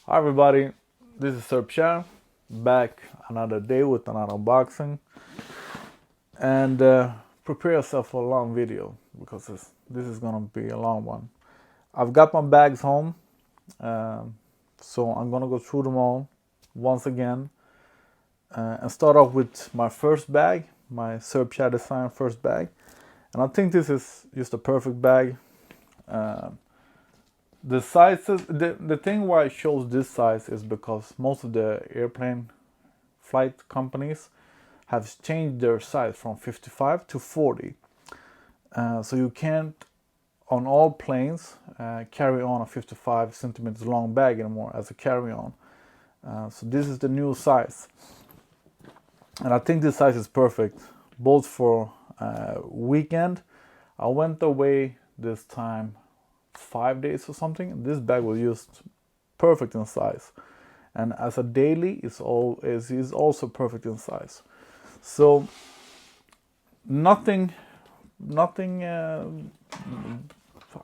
Hi everybody, this is Sir Pierre, back another day with another unboxing, and prepare yourself for a long video because this is gonna be a long one. I've got my bags home, um, so I'm gonna go through them all once again and start off with my first bag, my Sir Pierre design first bag, and I think this is just a perfect bag. The sizes, the thing why it shows this size is because most of the airplane flight companies have changed their size from 55 to 40. So you can't, on all planes, carry on a 55 centimeters long bag anymore as a carry-on. So this is the new size. And I think this size is perfect, both for weekend. I went away this time 5 days or something. This bag was just perfect in size, and as a daily is also perfect in size. So nothing. I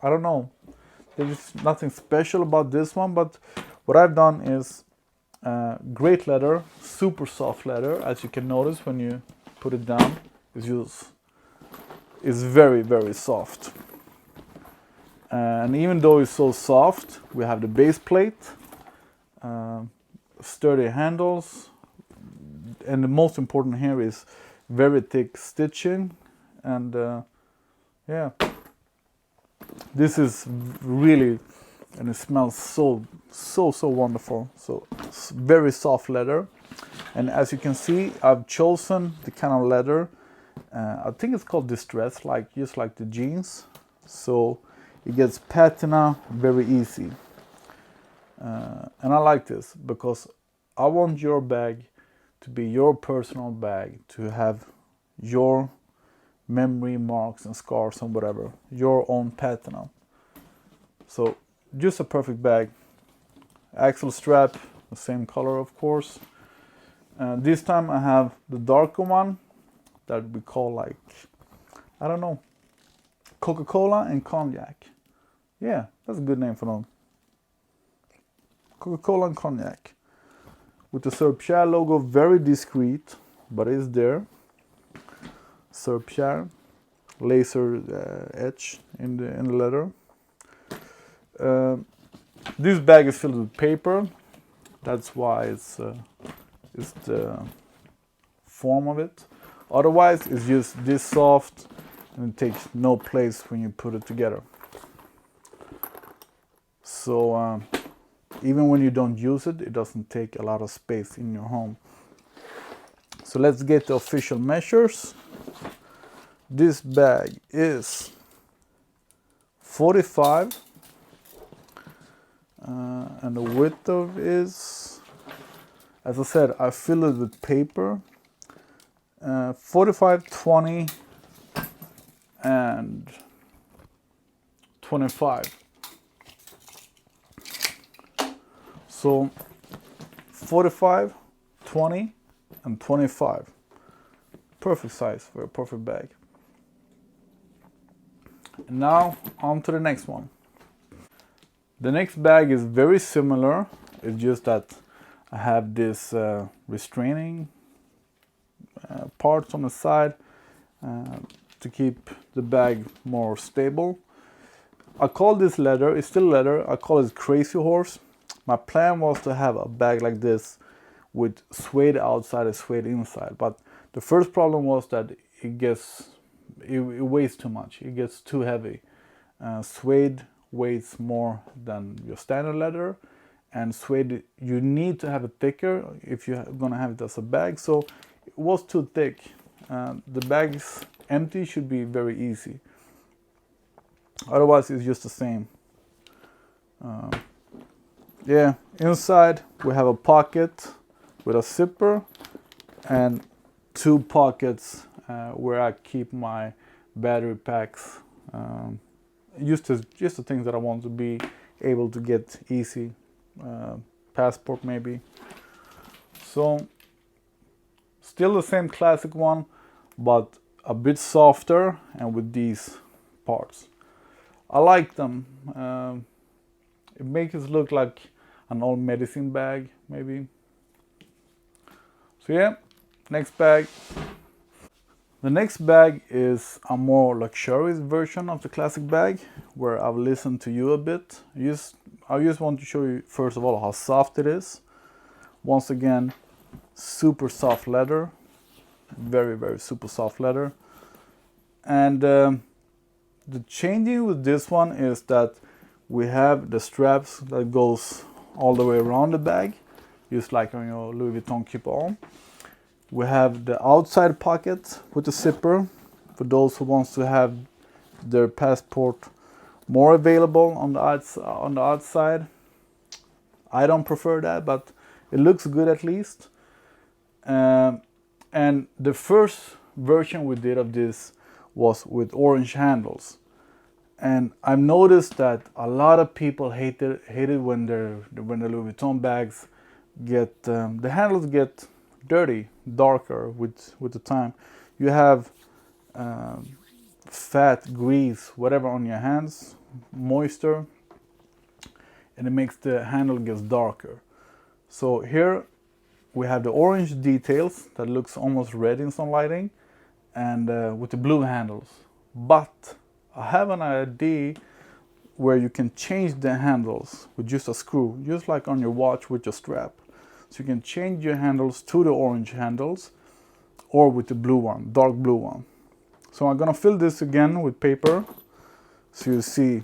don't know. There's nothing special about this one, but what I've done is great leather, super soft leather, as you can notice when you put it down. It's very soft. And even though it's so soft, we have the base plate, sturdy handles, and the most important here is very thick stitching. And yeah, this is really, and it smells so wonderful. So it's very soft leather, and as you can see, I've chosen the kind of leather. I think it's called distress, just like the jeans. So it gets patina very easy. And I like this because I want your bag to be your personal bag, to have your memory marks and scars and whatever, your own patina. So just a perfect bag. Axle strap, the same color of course. This time I have the darker one that we call, like, I don't know, Coca-Cola and cognac. Yeah, that's a good name for them. Coca-Cola and cognac. With the Sir Pierre logo, very discreet, but it's there. Sir Pierre, laser etch in the leather. This bag is filled with paper. That's why it's the form of it. Otherwise, it's just this soft, and it takes no place when you put it together. So even when you don't use it, it doesn't take a lot of space in your home. So let's get the official measures. This bag is 45, and the width of it is, as I said, I fill it with paper. 45, 20, and 25. So 45, 20, and 25. Perfect size for a perfect bag. And now on to the next one. The next bag is very similar. It's just that I have this restraining parts on the side to keep the bag more stable. I call this leather, it's still leather, I call it Crazy Horse. My plan was to have a bag like this with suede outside and suede inside, but the first problem was that it weighs too much, it gets too heavy. Suede weighs more than your standard leather, and suede, you need to have it thicker if you're gonna have it as a bag, so it was too thick. The bag's empty should be very easy, otherwise it's just the same. Yeah, inside we have a pocket with a zipper and two pockets where I keep my battery packs. Just the things that I want to be able to get easy. Passport maybe. So still the same classic one, but a bit softer and with these parts. I like them. It makes it look like an old medicine bag maybe. So yeah, next bag. The next bag is a more luxurious version of the classic bag, where I've listened to you a bit. I just want to show you first of all how soft it is. Once again, super soft leather, very super soft leather. And the changing with this one is that we have the straps that goes all the way around the bag, just like on your Louis Vuitton keep-all. We have the outside pocket with the zipper for those who wants to have their passport more available on the outside. I don't prefer that, but it looks good at least. And the first version we did of this was with orange handles. And I've noticed that a lot of people hate it when the Louis Vuitton bags get the handles get dirty, darker with the time. You have fat, grease, whatever on your hands, moisture, and it makes the handle gets darker. So here we have the orange details that looks almost red in some lighting, and with the blue handles. But I have an idea where you can change the handles with just a screw, just like on your watch with your strap. So you can change your handles to the orange handles or with the blue one, dark blue one. So I'm gonna fill this again with paper so you see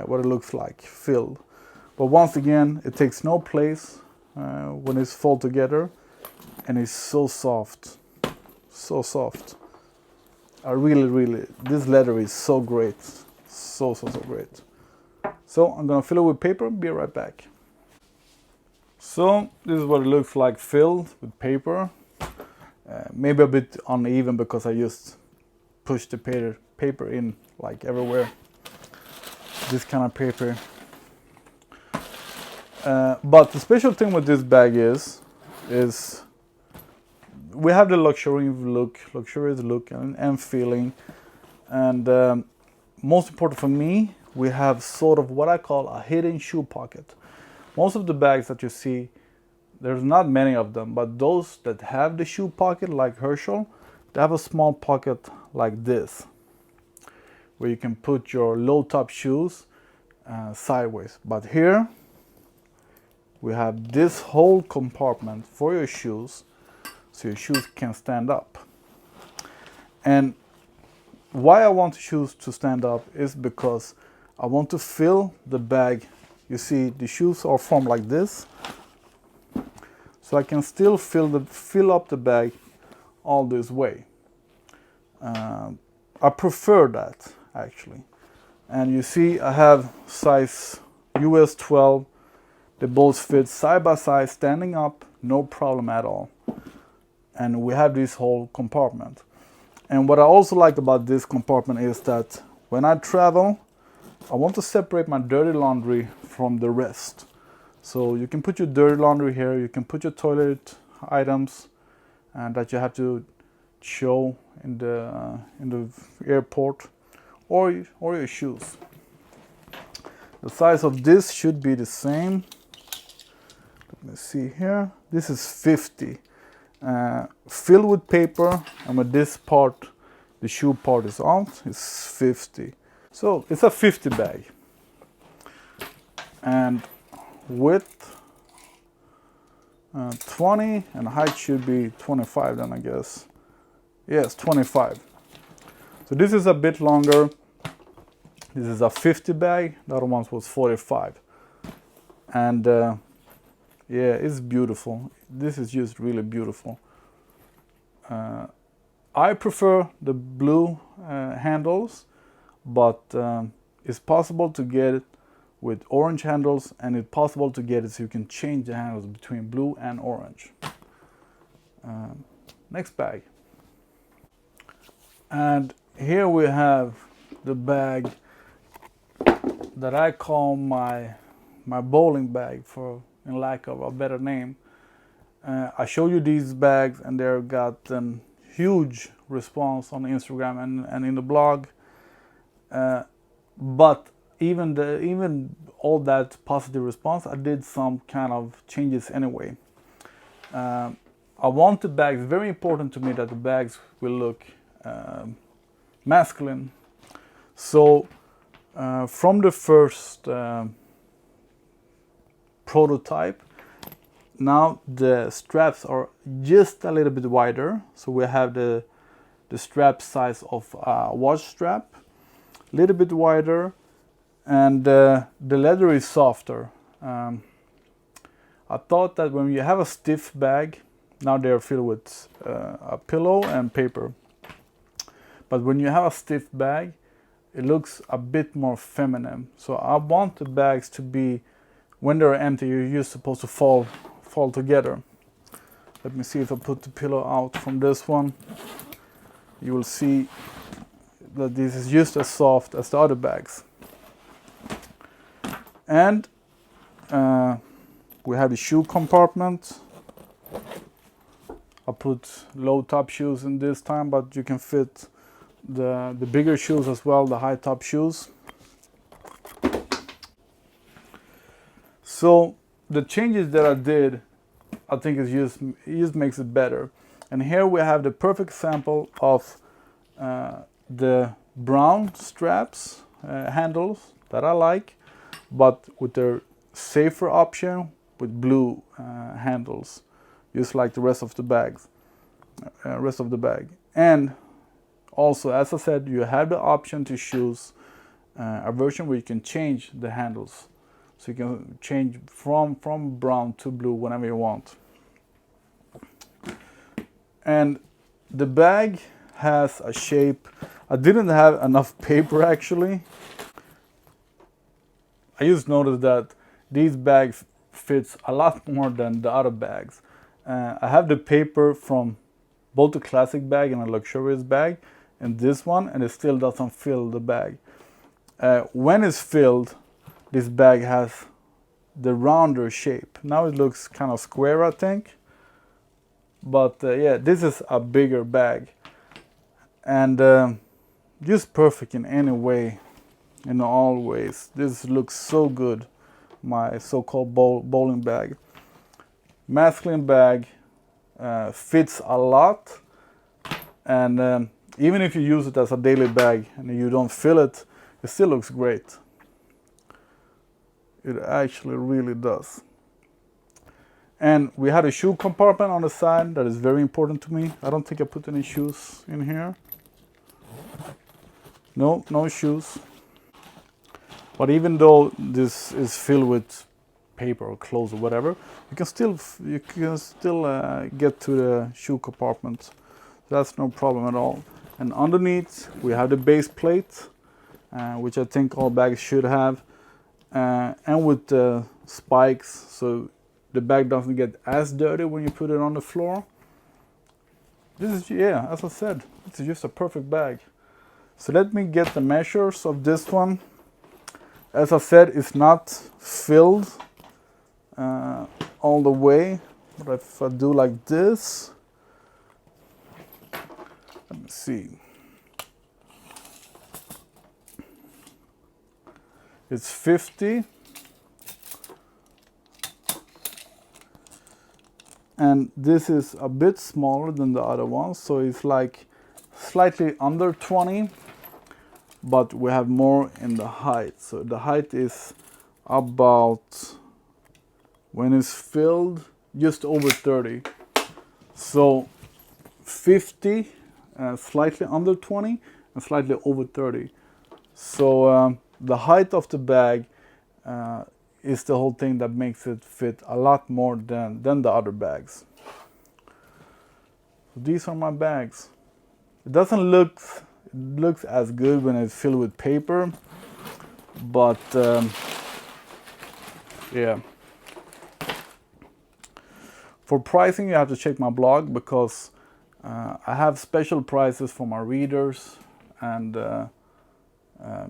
what it looks like filled. But once again, it takes no place when it's folded together, and it's so soft, so soft. I really, this leather is so great, so great. So I'm gonna fill it with paper, be right back. So this is what it looks like filled with paper. Maybe a bit uneven because I just pushed the paper in like everywhere. This kind of paper. But the special thing with this bag is we have the luxurious look and feeling. And most important for me, we have sort of what I call a hidden shoe pocket. Most of the bags that you see, there's not many of them, but those that have the shoe pocket like Herschel, they have a small pocket like this, where you can put your low top shoes sideways. But here, we have this whole compartment for your shoes, so your shoes can stand up. And why I want the shoes to stand up is because I want to fill the bag. You see, the shoes are formed like this, so I can still fill up the bag all this way. I prefer that actually. And you see, I have size US 12. They both fit side by side, standing up, no problem at all. And we have this whole compartment. And what I also like about this compartment is that when I travel, I want to separate my dirty laundry from the rest. So you can put your dirty laundry here, you can put your toilet items that you have to show in the airport, or your shoes. The size of this should be the same. Let me see here. This is 50. Filled with paper, and with this part, the shoe part is out, it's 50. So it's a 50 bag. And width 20, and height should be 25 then, I guess. Yes, 25. So this is a bit longer. This is a 50 bag, the other one was 45. And yeah, it's beautiful. This is just really beautiful. I prefer the blue handles, but it's possible to get it with orange handles, and it's possible to get it so you can change the handles between blue and orange. Next bag. And here we have the bag that I call my bowling bag, for in lack of a better name. I show you these bags, and they've got a huge response on Instagram and in the blog. But even all that positive response, I did some kind of changes anyway. I want the bags, very important to me that the bags will look masculine. So from the first prototype, now the straps are just a little bit wider. So we have the strap size of a watch strap, a little bit wider, and the leather is softer. I thought that when you have a stiff bag, now they're filled with a pillow and paper. But when you have a stiff bag, it looks a bit more feminine. So I want the bags to be, when they're empty, you're just supposed to fall together. Let me see if I put the pillow out from this one. You will see that this is just as soft as the other bags. And we have the shoe compartment. I put low top shoes in this time, but you can fit the bigger shoes as well, the high top shoes. So the changes that I did, I think it just makes it better. And here we have the perfect sample of the brown straps, handles that I like, but with their safer option with blue handles, just like the rest of the bags, And also, as I said, you have the option to choose a version where you can change the handles. So you can change from brown to blue whenever you want. And the bag has a shape. I didn't have enough paper actually. I just noticed that these bags fits a lot more than the other bags. I have the paper from both the classic bag and a luxurious bag and this one, and it still doesn't fill the bag. When it's filled, this bag has the rounder shape. Now it looks kind of square, I think. But yeah, this is a bigger bag. And just perfect in any way, in all ways. This looks so good, my so-called bowling bag. Masculine bag, fits a lot. And even if you use it as a daily bag and you don't fill it, it still looks great. It actually really does. And we had a shoe compartment on the side that is very important to me. I don't think I put any shoes in here. No shoes. But even though this is filled with paper or clothes or whatever, you can still get to the shoe compartment. That's no problem at all. And underneath we have the base plate, which I think all bags should have, and with the spikes, so the bag doesn't get as dirty when you put it on the floor. This is, yeah, as I said, it's just a perfect bag. So let me get the measures of this one. As I said, it's not filled all the way, but if I do like this, let me see. It's 50. And this is a bit smaller than the other ones, so it's like slightly under 20, but we have more in the height. So the height is about, when it's filled, just over 30. So 50, slightly under 20, and slightly over 30. So the height of the bag is the whole thing that makes it fit a lot more than the other bags. So these are my bags. It doesn't look, it looks as good when it's filled with paper, but yeah. For pricing, you have to check my blog, because I have special prices for my readers. And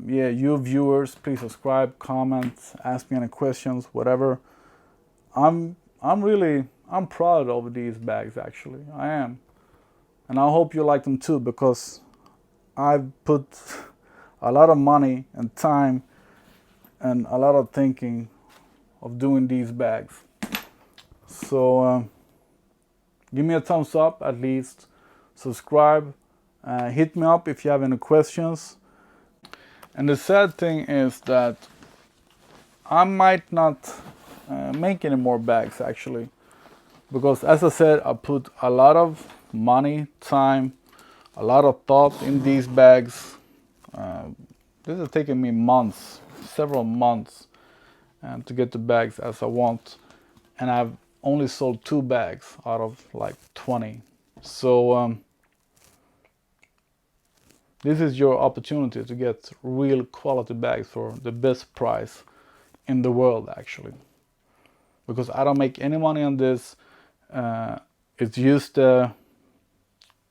yeah, you viewers, please subscribe, comment, ask me any questions, whatever. I'm proud of these bags, actually. I am. And I hope you like them too, because I've put a lot of money and time and a lot of thinking of doing these bags. So give me a thumbs up at least, subscribe, hit me up if you have any questions. And the sad thing is that I might not make any more bags actually, because as I said, I put a lot of money, time, a lot of thought in these bags. This has taken me months, several months, to get the bags as I want, and I've only sold 2 bags out of like 20. So this is your opportunity to get real quality bags for the best price in the world actually, because I don't make any money on this. It's just the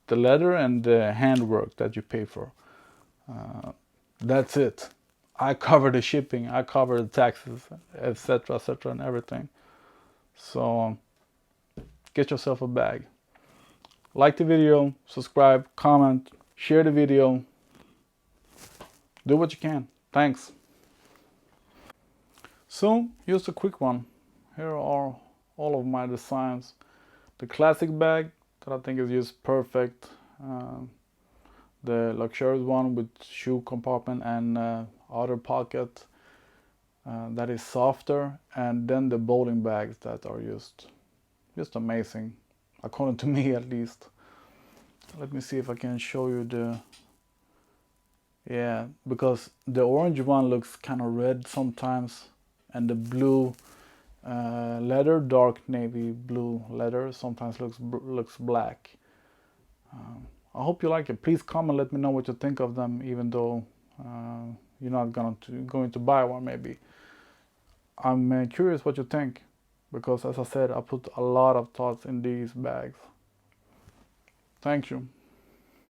leather and the handwork that you pay for. That's it. I cover the shipping, I cover the taxes, etc., etc., and everything. So get yourself a bag. Like the video, subscribe, comment, share the video. Do what you can. Thanks. So, just a quick one. Here are all of my designs. The classic bag that I think is just perfect. The luxurious one with shoe compartment and outer pocket that is softer, and then the bowling bags that are just amazing, according to me at least. Let me see if I can show you the, yeah, because the orange one looks kind of red sometimes, and the blue leather, dark navy blue leather, sometimes looks black. I hope you like it. Please comment, let me know what you think of them, even though you're not going to buy one maybe. I'm curious what you think, because as I said, I put a lot of thoughts in these bags. Thank you.